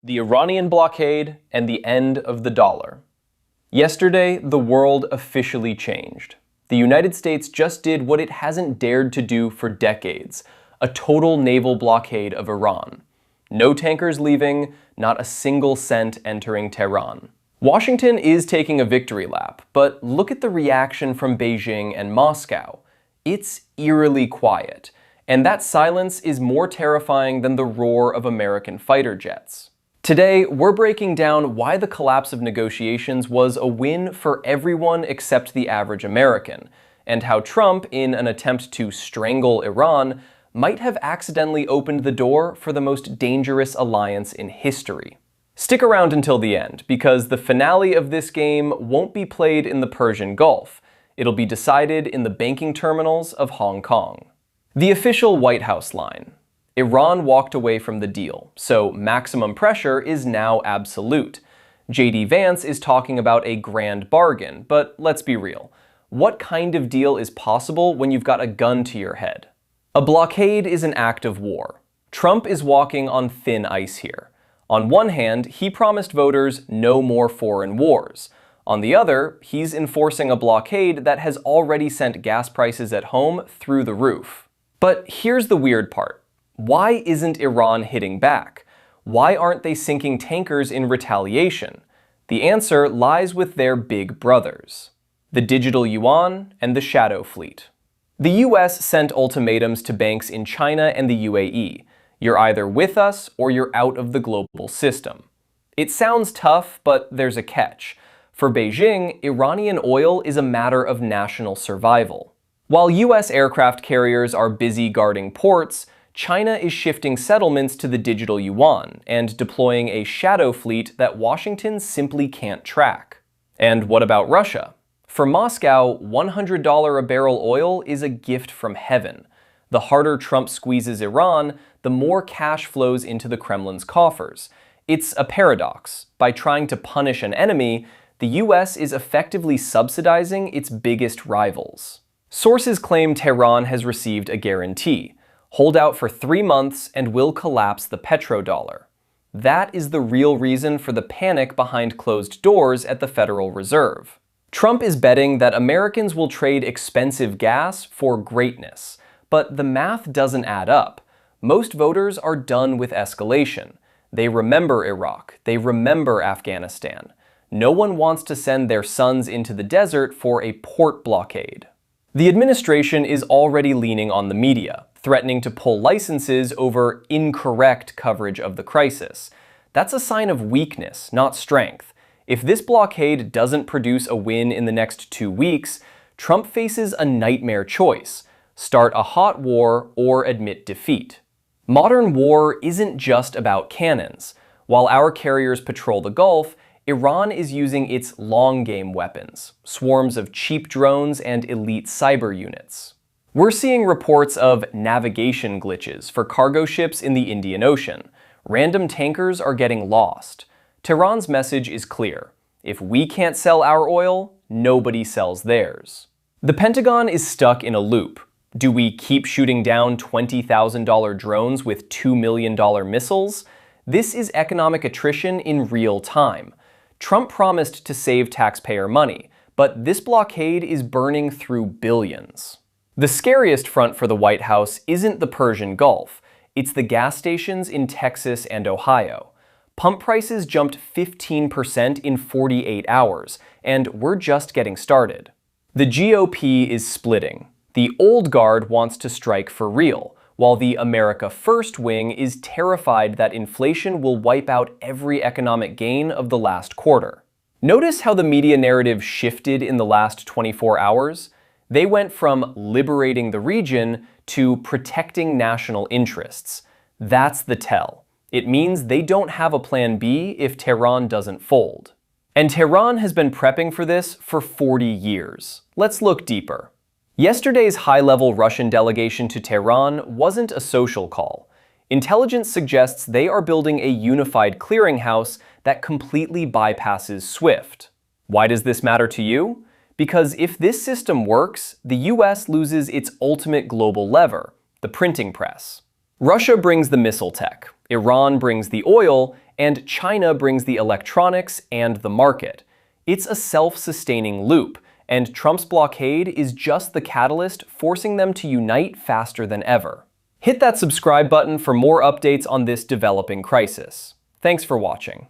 the Iranian blockade, and the end of the dollar. Yesterday, the world officially changed. The United States just did what it hasn't dared to do for decades, a total naval blockade of Iran. No tankers leaving, not a single cent entering Tehran. Washington is taking a victory lap, but look at the reaction from Beijing and Moscow. It's eerily quiet, and that silence is more terrifying than the roar of American fighter jets. Today, we're breaking down why the collapse of negotiations was a win for everyone except the average American, and how Trump, in an attempt to strangle Iran, might have accidentally opened the door for the most dangerous alliance in history. Stick around until the end, because the finale of this game won't be played in the Persian Gulf. It'll be decided in the banking terminals of Hong Kong. The official White House line: Iran walked away from the deal, so maximum pressure is now absolute. JD Vance is talking about a grand bargain, but let's be real. What kind of deal is possible when you've got a gun to your head? A blockade is an act of war. Trump is walking on thin ice here. On one hand, he promised voters no more foreign wars. On the other, he's enforcing a blockade that has already sent gas prices at home through the roof. But here's the weird part. Why isn't Iran hitting back? Why aren't they sinking tankers in retaliation? The answer lies with their big brothers: the Digital Yuan and the Shadow Fleet. The US sent ultimatums to banks in China and the UAE. You're either with us or you're out of the global system. It sounds tough, but there's a catch. For Beijing, Iranian oil is a matter of national survival. While US aircraft carriers are busy guarding ports, China is shifting settlements to the Digital Yuan and deploying a shadow fleet that Washington simply can't track. And what about Russia? For Moscow, $100 a barrel oil is a gift from heaven. The harder Trump squeezes Iran, the more cash flows into the Kremlin's coffers. It's a paradox. By trying to punish an enemy, the US is effectively subsidizing its biggest rivals. Sources claim Tehran has received a guarantee: hold out for 3 months and we'll collapse the petrodollar. That is the real reason for the panic behind closed doors at the Federal Reserve. Trump is betting that Americans will trade expensive gas for greatness, but the math doesn't add up. Most voters are done with escalation. They remember Iraq, they remember Afghanistan. No one wants to send their sons into the desert for a port blockade. The administration is already leaning on the media, threatening to pull licenses over incorrect coverage of the crisis. That's a sign of weakness, not strength. If this blockade doesn't produce a win in the next 2 weeks, Trump faces a nightmare choice: start a hot war or admit defeat. Modern war isn't just about cannons. While our carriers patrol the Gulf, Iran is using its long-game weapons, swarms of cheap drones and elite cyber units. We're seeing reports of navigation glitches for cargo ships in the Indian Ocean. Random tankers are getting lost. Tehran's message is clear: if we can't sell our oil, nobody sells theirs. The Pentagon is stuck in a loop. Do we keep shooting down $20,000 drones with $2 million missiles? This is economic attrition in real time. Trump promised to save taxpayer money, but this blockade is burning through billions. The scariest front for the White House isn't the Persian Gulf. It's the gas stations in Texas and Ohio. Pump prices jumped 15% in 48 hours, and we're just getting started. The GOP is splitting. The old guard wants to strike for real, while the America First wing is terrified that inflation will wipe out every economic gain of the last quarter. Notice how the media narrative shifted in the last 24 hours? They went from liberating the region to protecting national interests. That's the tell. It means they don't have a plan B if Tehran doesn't fold. And Tehran has been prepping for this for 40 years. Let's look deeper. Yesterday's high-level Russian delegation to Tehran wasn't a social call. Intelligence suggests they are building a unified clearinghouse that completely bypasses SWIFT. Why does this matter to you? Because if this system works, the US loses its ultimate global lever, the printing press. Russia brings the missile tech, Iran brings the oil, and China brings the electronics and the market. It's a self-sustaining loop, and Trump's blockade is just the catalyst forcing them to unite faster than ever. Hit that subscribe button for more updates on this developing crisis. Thanks for watching.